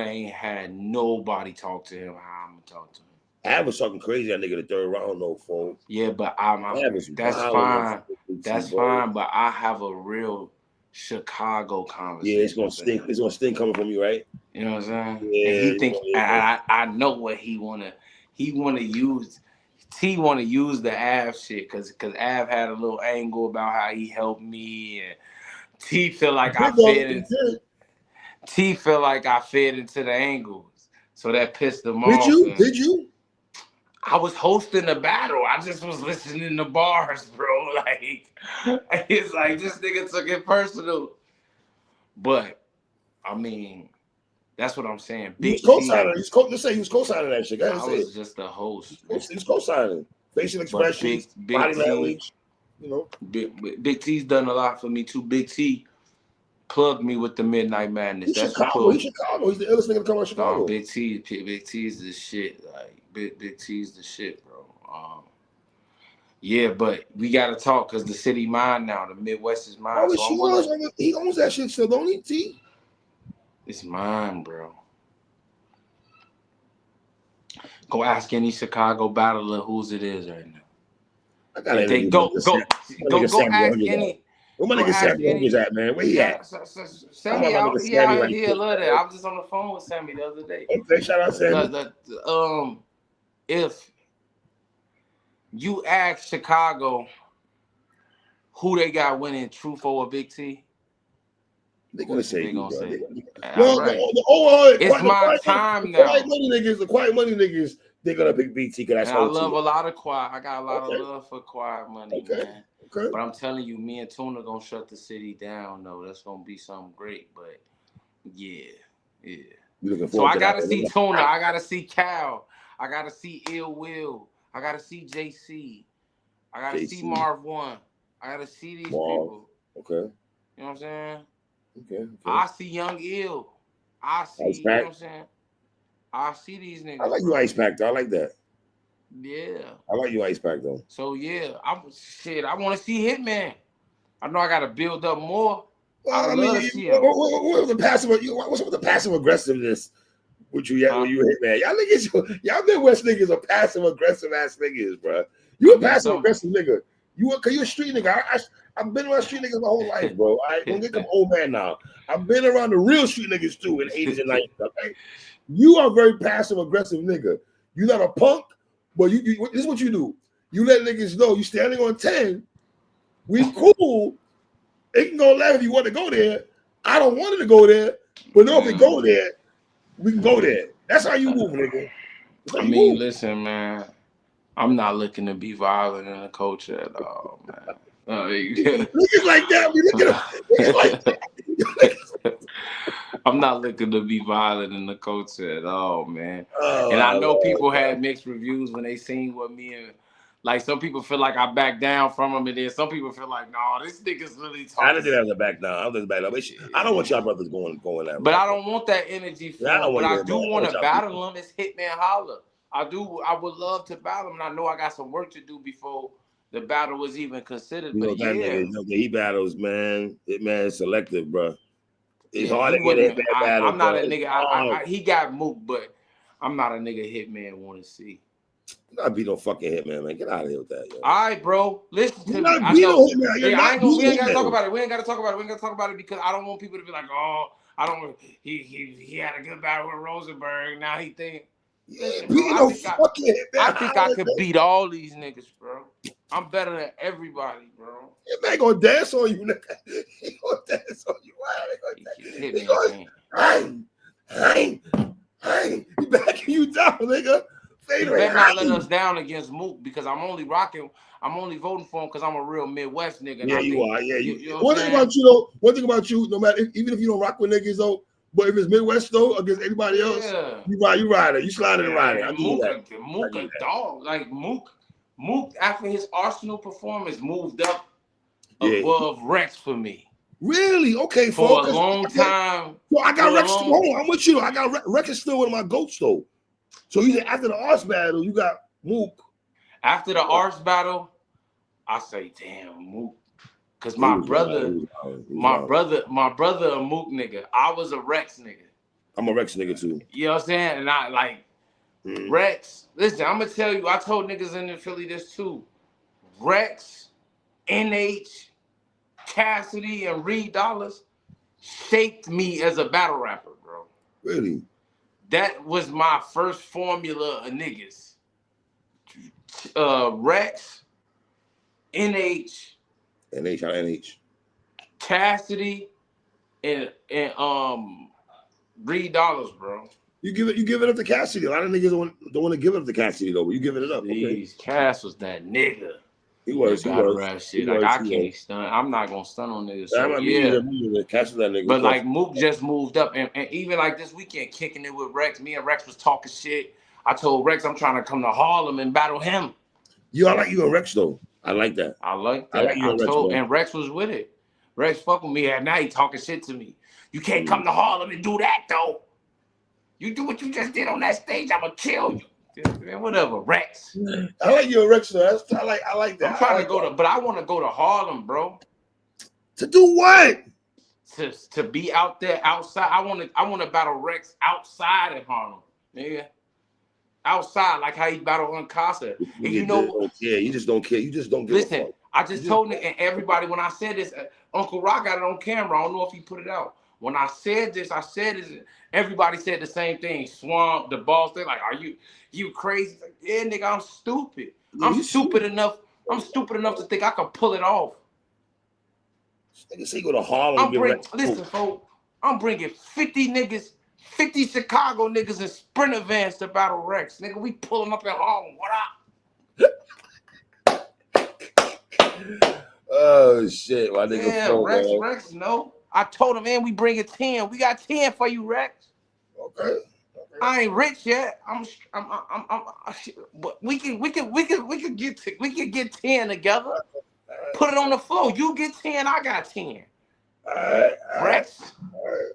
S1: ain't had nobody talk to him how I'm gonna talk to him.
S2: Av was talking crazy. That nigga the third round, though, folks.
S1: Yeah, but
S2: Av is
S1: that's
S2: wilding on
S1: fine.
S2: T,
S1: That's
S2: bro.
S1: fine. But I have a real Chicago
S2: Yeah, it's
S1: conversation
S2: gonna
S1: for
S2: stink.
S1: him.
S2: It's gonna stink coming from you, right?
S1: You know what I'm saying? And
S2: Yeah,
S1: he think I know what he wanna. He wanna use. T want to use the Av shit because Av had a little angle about how he helped me, and T feel like I
S2: did though.
S1: fit
S2: He
S1: in.
S2: did.
S1: T felt like I fit into the angles, so that pissed him
S2: Did
S1: off.
S2: you?
S1: And
S2: Did you?
S1: I was hosting the battle. I just was listening to bars, bro. Like it's like this nigga took it personal. But I mean, that's what I'm saying.
S2: He was
S1: Big
S2: co-signing.
S1: T.
S2: Just say he was co-signing that shit. Go ahead and
S1: I
S2: say it.
S1: was just a host, man.
S2: He was co-signing. Facial
S1: But
S2: expressions,
S1: Big
S2: body
S1: T,
S2: language. You know.
S1: Big T's done a lot for me too. Big T plugged me with the Midnight Madness.
S2: He's
S1: That's who
S2: Chicago.
S1: put.
S2: He's Chicago. He's the illest nigga to come out of
S1: No,
S2: Chicago.
S1: Big T's the shit. Like Big T's the shit, bro. Yeah, but we gotta talk because the city mine now. The Midwest is mine,
S2: Oh,
S1: so
S2: it's
S1: I'm
S2: yours.
S1: willing.
S2: He owns that shit still, don't he? T.
S1: It's mine, bro. Go ask any Chicago battler whose it is right now.
S2: I got
S1: If
S2: an
S1: they
S2: interview with my nigga
S1: go
S2: Samuel
S1: ask
S2: Hundred at.
S1: any.
S2: Where my
S1: Go
S2: nigga
S1: ask
S2: Samuel
S1: any.
S2: Hundred's at, man? Where he at? I'm on
S1: Sammy
S2: my nigga
S1: out.
S2: Sammy right
S1: He a
S2: quick,
S1: little that.
S2: man.
S1: I was just on the phone with Sammy the other day.
S2: Okay, shout out Sammy.
S1: If you ask Chicago who they got winning, Truth or Big T,
S2: They're gonna say
S1: they
S2: you,
S1: gonna
S2: bro.
S1: say, all
S2: Well,
S1: right,
S2: the
S1: it's my time now.
S2: quiet money niggas, they're gonna pick BT because that's
S1: And I
S2: whole
S1: love
S2: team.
S1: a lot of quiet. I got a lot of
S2: Okay,
S1: love for quiet money,
S2: okay,
S1: man.
S2: okay.
S1: But I'm telling you, me and Tuna gonna shut the city down, though. That's gonna be something great. But yeah.
S2: You looking
S1: So
S2: forward
S1: I
S2: to that?
S1: gotta see Tuna. I gotta see Cal. I gotta see Ill Will. I gotta see JC. I gotta see
S2: JC,
S1: Marv One. I gotta see these
S2: Marv.
S1: people.
S2: Okay,
S1: You know what I'm saying?
S2: okay.
S1: I see Young Ill. I
S2: Ice
S1: see, you know
S2: Pack.
S1: what I'm saying? I see these
S2: I
S1: niggas,
S2: like you,
S1: bro.
S2: Ice Pack. Though. I like that.
S1: Yeah.
S2: I like you, Ice Pack. Though.
S1: So yeah, I want to see Hitman. I know I gotta build up more. I
S2: Well,
S1: would
S2: I
S1: love
S2: mean,
S1: to see him.
S2: what was the passive? What's with the passive aggressiveness? What you
S1: Huh?
S2: when you hit, man? Y'all niggas, y'all Midwest niggas are passive aggressive ass niggas, bro. You a passive aggressive nigga. You a street nigga. I've been around street niggas my whole life, bro. I don't get them old man now. I've been around the real street niggas too in the 80s and 90s. Okay, you are a very passive aggressive nigga. You're not a punk, but you this is what you do. You let niggas know you standing on 10. We cool. It can go left if you want to go there. I don't want it to go there, but no, if it go there, we can go there. That's how you move, nigga.
S1: I mean, listen, man. I'm not looking to be violent in the culture at all, man.
S2: Niggas like that. We look at them. Like that.
S1: I'm not looking to be violent in the culture at all, man. And I know people had mixed reviews when they seen what me and like some people feel like I back down from them, and then some people feel like, no, this nigga's really talking.
S2: I didn't have to back down. I don't back down. I don't want y'all brothers going that.
S1: But I don't want that energy for them. But I do want to battle them. It's Hitman Holler. I would love to battle him. And I know I got some work to do before the battle was even considered.
S2: You know,
S1: but
S2: that
S1: yeah,
S2: nigga, he battles, man. Hitman is selective, bro. It's hard to get Hitman battle.
S1: I'm not a nigga. He got Mook, but I'm not a nigga Hitman want to see.
S2: You gotta be no fucking Hitman, man. Get out of here with that, yo.
S1: All right, bro. Listen to me.
S2: We ain't
S1: gotta talk about it. We ain't gotta talk about it because I don't want people to be like, oh, I don't. He had a good battle with Rosenberg. Now he think.
S2: Yeah, bro,
S1: I think I could beat all these niggas, bro. I'm better than everybody, bro.
S2: Hitman gonna dance on you, nigga. He gonna dance on you. He backing you down, nigga.
S1: He better not let us down against Mook because I'm only voting for him because I'm a real Midwest nigga.
S2: Yeah, you are. Yeah, you know one thing about you though. One thing about you, no matter even if you don't rock with niggas though, but if it's Midwest though against anybody else, you ride it. You slide it and ride it.
S1: Mook a dog. Like Mook after his Arsenal performance moved up above Rex for me.
S2: Really? Okay,
S1: for a long time.
S2: So I got Rex. Hold on, I'm with you. I got Rex is still one of my goats though. So you said after the Arse battle, you got Mook.
S1: After the Arse battle, I say, damn, Mook. Cause my brother a Mook nigga. I was a Rex nigga.
S2: I'm a Rex nigga too.
S1: You know what I'm saying? And I like Rex. Listen, I'm gonna tell you, I told niggas in Philly this too. Rex, NH, Cassidy, and Reed Dollars shaped me as a battle rapper, bro.
S2: Really?
S1: That was my first formula of niggas. Rex, NH, Cassidy, and Reed Dollars, bro.
S2: You give it up to Cassidy. A lot of niggas don't want to give it up to Cassidy though, but you giving it up.
S1: Please, okay. Cass was that nigga.
S2: He was.
S1: Shit. I can't stun. I'm not gonna stun on niggas. So,
S2: Cass was that nigga.
S1: But like Mook just moved up, and even like this weekend, kicking it with Rex. Me and Rex was talking shit. I told Rex I'm trying to come to Harlem and battle him.
S2: I like you and Rex though. I like that.
S1: And Rex was with it. Rex fuck with me at night, talking shit to me. You can't come to Harlem and do that though. You do what you just did on that stage, I'ma kill you. Man, whatever, Rex.
S2: I like you and Rex though. I like that.
S1: I'm trying to go but I want to go to Harlem, bro.
S2: To do what?
S1: To be out there outside. I want to battle Rex outside in Harlem, nigga. Outside, like how he battled Uncasa. And you know,
S2: you just don't care. You just don't give
S1: listen, a fuck. I just told everybody when I said this, Uncle Rock got it on camera. I don't know if he put it out. When I said this, everybody said the same thing. Swamp, the boss, they're like, are you crazy? Like, yeah, nigga, I'm stupid. I'm stupid enough to think I can pull it off.
S2: Nigga say go to Harlem.
S1: Listen, folks, I'm bringing 50 niggas, 50 Chicago niggas in Sprinter vans to battle Rex. Nigga, we pulling up in Harlem. What
S2: up? Oh shit, my nigga.
S1: Yeah, Rex, no. I told him, man, we bringing 10. We got 10 for you, Rex.
S2: Okay.
S1: I ain't rich yet. But we can get 10 together. Put it on the floor. You get 10, I got 10.
S2: All right.
S1: Rex.
S2: All right.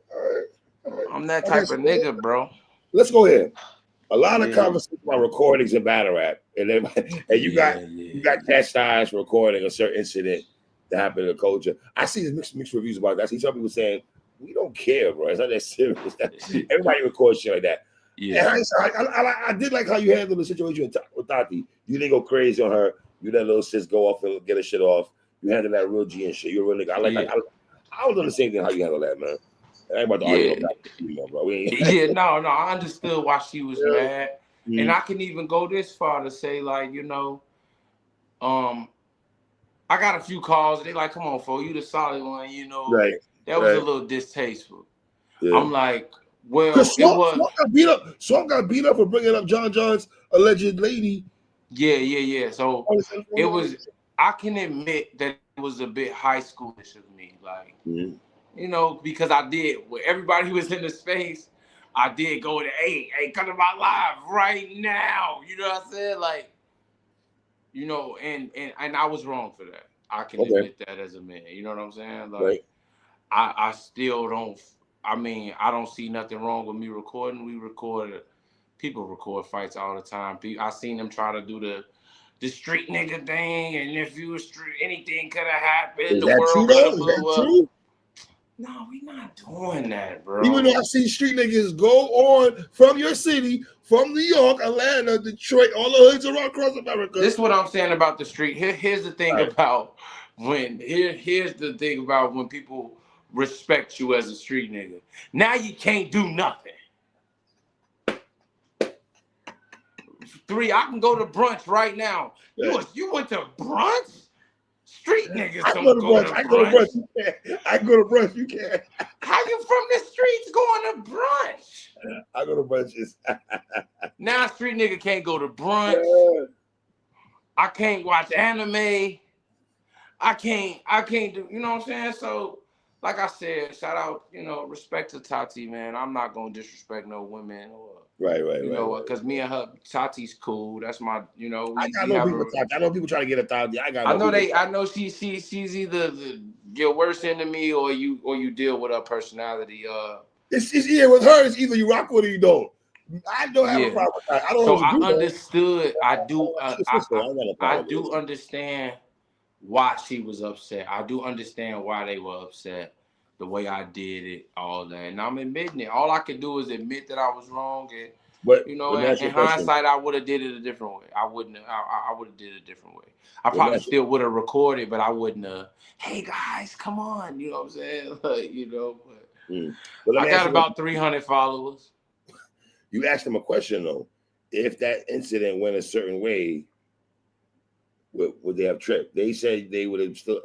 S1: I'm that type of nigga, bro.
S2: Let's go ahead. A lot of conversations about recordings in battle rap, and you got chastised for recording a certain incident that happened in the culture. I see these mixed reviews about that. I see some people saying we don't care, bro. It's not that serious. Everybody records shit like that. Yeah, and I did like how you handled the situation with Tati. You didn't go crazy on her. You let little sis go off and get her shit off. You handle that real G and shit. You're a real nigga. I was doing the same thing how you handle that, man. I ain't about to argue about that, bro.
S1: Yeah, no, I understood why she was
S2: Yeah.
S1: mad. And I can even go this far to say, like, you know, I got a few calls. They like, come on, fo, you the solid one, you know.
S2: Right.
S1: That was a little distasteful.
S2: Yeah.
S1: I'm like, well,
S2: because
S1: it was.
S2: Swamp got beat up. Swamp got beat up for bringing up John John's alleged lady.
S1: Yeah. So it was. I can admit that it was a bit high schoolish of me, like, you know, because I did. When everybody was in the space, I did go to, hey, come to my live right now. You know what I'm saying? Like, you know, and I was wrong for that. I can admit that as a man. You know what I'm saying? Like, I still don't. I mean, I don't see nothing wrong with me recording. We record. People record fights all the time. I seen them try to do the street nigga thing, and if you were street, anything could have happened.
S2: Is
S1: The
S2: that
S1: world
S2: true
S1: could
S2: though?
S1: have
S2: Is
S1: blew
S2: that
S1: up.
S2: true?
S1: No, we not doing that, bro.
S2: Even though I see street niggas go on from your city, from New York, Atlanta, Detroit, all the hoods around across America.
S1: This is what I'm saying about the street. Here's the thing about here's the thing about when people respect you as a street nigga. Now you can't do nothing. 3, I can go to brunch right now. You went to brunch? Street niggas don't go to brunch.
S2: I go to brunch. You can't. I go to brunch. You can't.
S1: How you from the streets going to brunch?
S2: I go to brunches.
S1: Now street nigga can't go to brunch. I can't watch anime. I can't do, you know what I'm saying? So, like I said, shout out, you know, respect to Tati, man. I'm not gonna disrespect no women or you know, because me and her, Tati's cool. That's my, you know,
S2: I know people trying to get a Tati. I
S1: know she's either your worst enemy or you deal with her personality.
S2: It's yeah, with her, it's either you rock with her or you don't. I don't have a problem with that. I don't
S1: so I understood. I do understand why she was upset. I do understand why they were upset. The way I did it, all that, and I'm admitting it. All I could do is admit that I was wrong, and you know, in hindsight, I would have did it a different way. I wouldn't. I would have did it a different way. I probably still would have recorded, but I wouldn't have. Hey guys, come on, you know what I'm saying? Like, you know, but I got about 300 followers.
S2: You asked them a question though. If that incident went a certain way, would they have tripped? They said they would have still.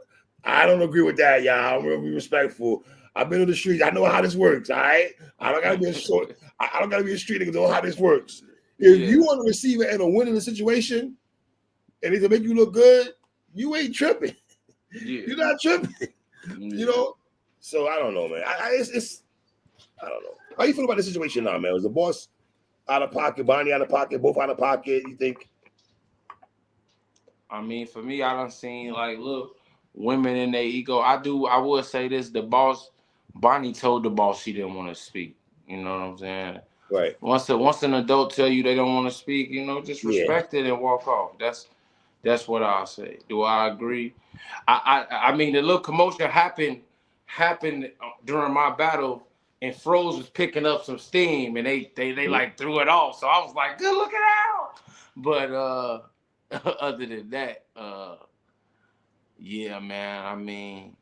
S2: I don't agree with that, y'all. I'm gonna be respectful. I've been in the streets. I know how this works. All right. I don't gotta be a short. I don't gotta be a street nigga to know how this works. If you want to receive it and a win in the situation, and it to make you look good, you ain't tripping. You're not tripping. You know. So I don't know, man. I don't know. How you feel about the situation now, man? Was the boss out of pocket, Bonnie out of pocket, both out of pocket? You think?
S1: I mean, for me, I done seen like, look, women in their ego. I would say this: the boss, Bonnie told the boss she didn't want to speak. You know what I'm saying?
S2: Right.
S1: Once an adult tell you they don't want to speak, you know, just respect it and walk off. That's what I'll say. Do I agree? I mean, the little commotion happened during my battle, and Froze was picking up some steam, and they like threw it off. So I was like, good looking out. But other than that, yeah, man. I mean,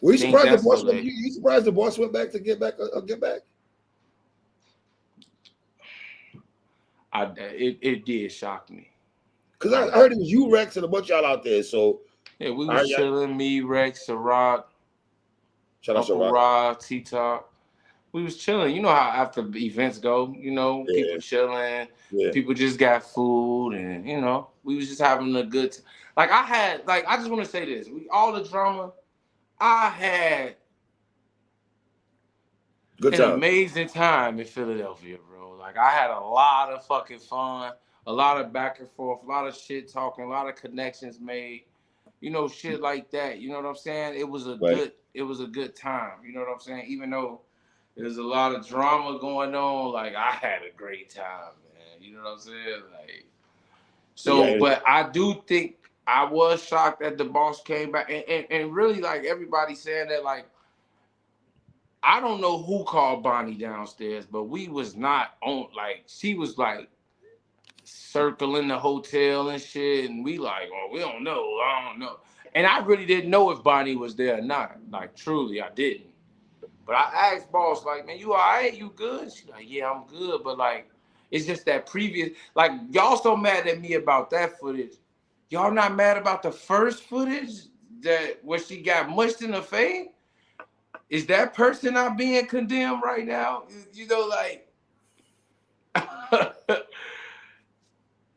S2: were you surprised the boss? You surprised the boss went back to get back? Get back?
S1: It did shock me.
S2: Cause I heard it was you, Rex, and a bunch of y'all out there. So
S1: yeah, we was chilling. Me, Rex, Sarat, Uncle Rod, T-Talk. We was chilling. You know how after events go, you know, people chilling. Yeah. People just got food, and you know, we was just having a good. Like I just want to say this: all the drama, I had an amazing time in Philadelphia, bro. Like I had a lot of fucking fun, a lot of back and forth, a lot of shit talking, a lot of connections made. You know, shit like that. You know what I'm saying? It was a good time. You know what I'm saying? Even though there's a lot of drama going on, like I had a great time, man. You know what I'm saying? Like, so, but I do think I was shocked that the boss came back, and really, like everybody saying that, like, I don't know who called Bonnie downstairs, but we was not on. Like, she was like circling the hotel and shit, and we like, oh, we don't know. I don't know. And I really didn't know if Bonnie was there or not. Like, truly, I didn't. But I asked boss, like, man, you all right? You good? She's like, yeah, I'm good. But, like, it's just that previous, like, y'all so mad at me about that footage. Y'all not mad about the first footage that where she got mushed in the face? Is that person not being condemned right now? You know, like,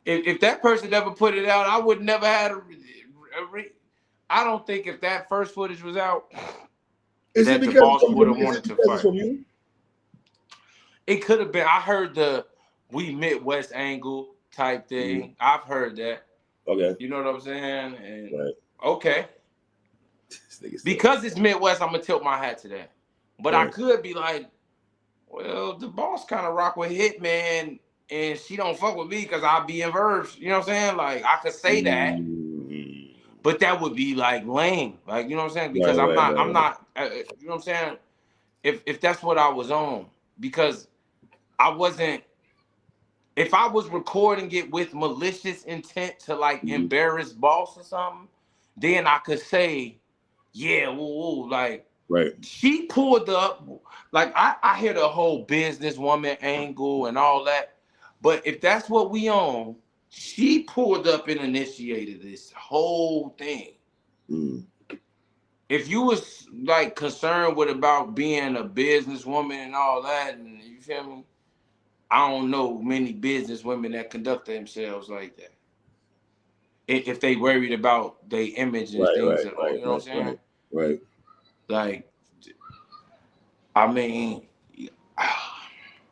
S1: if that person never put it out, I would never had I don't think if that first footage was out,
S2: Is it
S1: that the
S2: because
S1: boss would have wanted to
S2: it's
S1: fight.
S2: from you?
S1: It could have been. I heard the we Midwest angle type thing. I've heard that.
S2: Okay.
S1: You know what I'm saying? And
S2: Right.
S1: okay. Because it's Midwest, I'm gonna tilt my hat to that. But I could be like, well, the boss kind of rock with Hitman, and she don't fuck with me because I'll be in verbs. You know what I'm saying? Like I could say that, but that would be like lame. Like you know what I'm saying? Because I'm not. You know what I'm saying? If that's what I was on, because I wasn't. If I was recording it with malicious intent to like embarrass boss or something, then I could say, yeah, woo, like she pulled up, like I hear the whole businesswoman angle and all that. But if that's what we on, she pulled up and initiated this whole thing. If you was like concerned with about being a businesswoman and all that, and you feel me, I don't know many business women that conduct themselves like that. If they worried about their image and things at all, you know what I'm saying?
S2: Right.
S1: Like, I mean,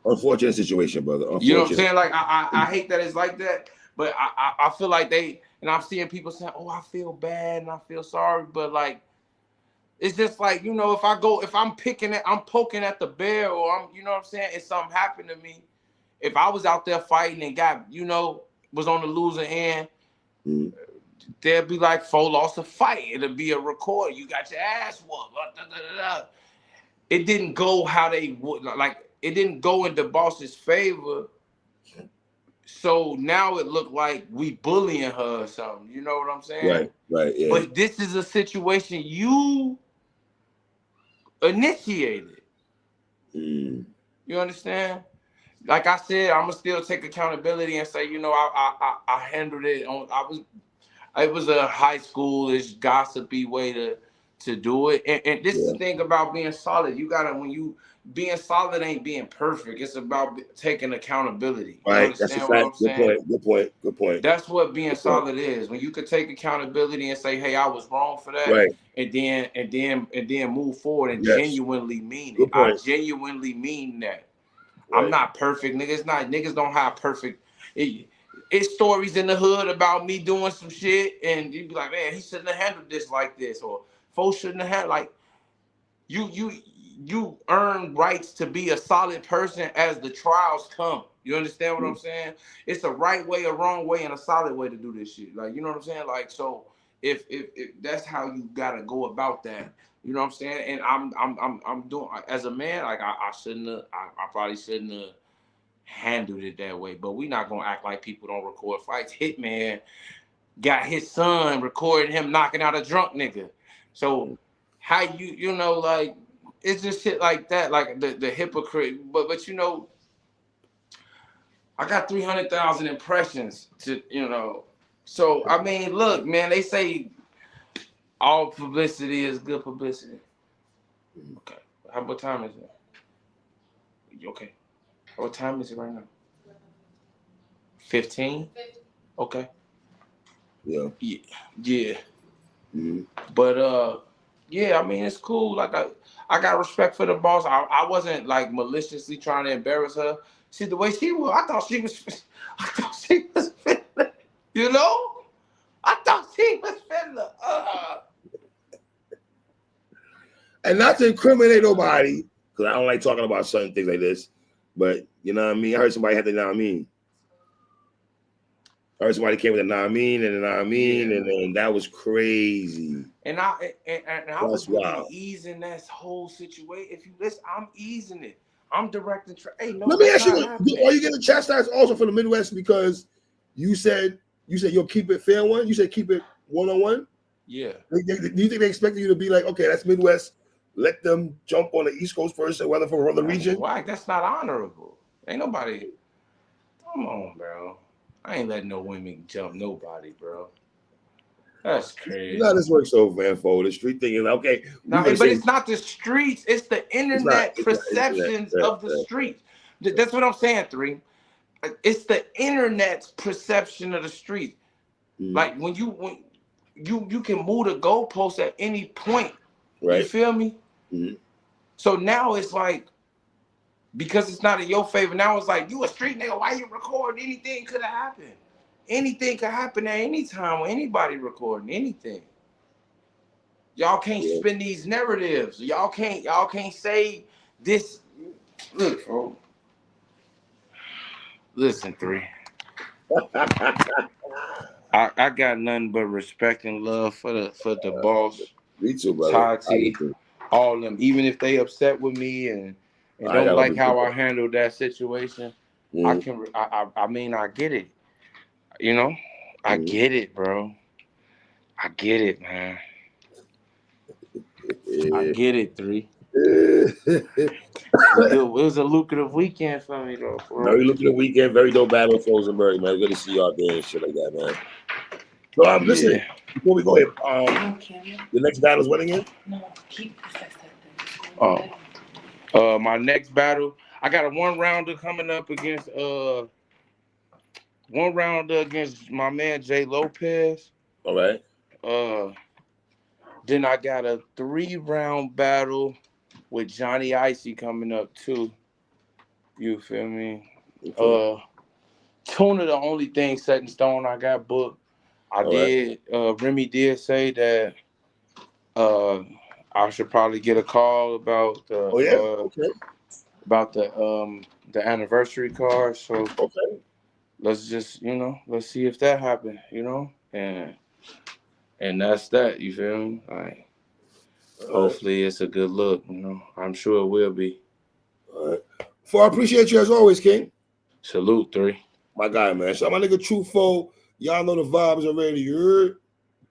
S2: unfortunate situation, brother. Unfortunate.
S1: You know what I'm saying? Like, I hate that it's like that, but I feel like and I'm seeing people saying, oh, I feel bad and I feel sorry, but like, it's just like, you know, if I'm poking at the bear, or you know what I'm saying, if something happened to me, if I was out there fighting and got, you know, was on the losing end, there'd be like 4 lost a fight. It'll be a record. You got your ass whooped. It didn't go how they would, like, it didn't go in the boss's favor. So now it looked like we bullying her or something. You know what I'm saying?
S2: Right, yeah.
S1: But this is a situation you initiated. You understand? Like I said, I'm gonna still take accountability and say, you know, I handled it on. It was a high schoolish gossipy way to do it. And this is the thing about being solid. You gotta, when you being solid ain't being perfect. It's about taking accountability. You understand what I'm saying?
S2: Good point.
S1: That's what being solid is. When you could take accountability and say, hey, I was wrong for that, and then move forward and genuinely mean it. I genuinely mean that. I'm not perfect, niggas. Niggas don't have perfect. It's stories in the hood about me doing some shit, and you be like, man, he shouldn't have handled this like this, or folks shouldn't have had like. You earn rights to be a solid person as the trials come. You understand what I'm saying? It's a right way, a wrong way, and a solid way to do this shit. Like, you know what I'm saying? Like, so if that's how you gotta go about that. You know what I'm saying? And I'm doing, as a man, like I shouldn't have, I probably shouldn't have handled it that way. But we not gonna act like people don't record fights. Hitman got his son recording him knocking out a drunk nigga. So how you know, like, it's just shit like that, like the hypocrite. But you know, I got 300,000 impressions to, you know. So I mean, look, man, they say all publicity is good publicity. Okay. What time is it? Okay. What time is it right now? 15? Okay. Yeah. But yeah, I mean, it's cool. Like I got respect for the boss. I wasn't like maliciously trying to embarrass her. See the way she was, I thought she was finna, you know? I thought she was finna.
S2: And not to incriminate nobody, because I don't like talking about certain things like this, but you know what I mean? I heard somebody had the know what I mean. I heard somebody came with a know what I mean and a know what I mean, and that was crazy.
S1: And I was really easing that whole situation. If you listen, I'm easing it. I'm directing. Hey, no,
S2: let me ask you: are you getting chastised also from the Midwest because you said you'll keep it fair one? You said keep it 1-on-1.
S1: Yeah.
S2: Do you think they expected you to be like, okay, that's Midwest. Let them jump on the East Coast first and whether from another
S1: That's
S2: region?
S1: whack. That's not honorable. Ain't nobody. Come on, bro. I ain't letting no women jump nobody, bro. That's
S2: You know how
S1: crazy.
S2: this works so Vanfo. The street thing is okay, we
S1: No,
S2: gonna
S1: but
S2: say
S1: it's not the streets. It's the internet
S2: it's not internet.
S1: perceptions of the streets. That's what I'm saying, three. It's the internet's perception of the street.
S2: Mm-hmm.
S1: Like when you can move the goalpost at any point. You
S2: Right.
S1: feel me?
S2: Mm-hmm.
S1: So now it's like, because it's not in your favor, now it's like, you a street nigga, why you recording? Anything could have happened. Anything could happen at any time when anybody recording anything. Y'all can't spin these narratives. Y'all can't say this. Look, folks. Listen, three. I got nothing but respect and love for the boss,
S2: Me too, brother.
S1: Tati, all of them. Even if they upset with me and
S2: I
S1: don't
S2: got
S1: like how I handled that situation, I
S2: mm-hmm.
S1: can. I mean, I get it. You know, I
S2: Mm-hmm.
S1: get it, bro. I get it, man. I get it, three. It was a lucrative weekend for me, though, bro.
S2: Very lucrative weekend, very dope battle with Rosenberg, man. Good to see you out there and shit like that, man. So listen,
S1: Yeah.
S2: before we go here, the next battle is what again?
S1: My next battle, I got a one rounder coming up against my man Jay Lopez.
S2: All right.
S1: Then I got a 3-round battle with Johnny Icy coming up too. You feel me?
S2: Okay.
S1: Tuna the only thing set in stone I got booked.
S2: All right.
S1: Remy did say that I should probably get a call about
S2: Oh yeah. Okay.
S1: the anniversary card. So
S2: Okay.
S1: let's just let's see if that happened. And that's that. You feel me? Like, hopefully it's a good look. I'm sure it will be.
S2: All right. For I appreciate you as always, King.
S1: Salute, three.
S2: My guy, man. So my nigga Trufo, y'all know the vibes already. You heard?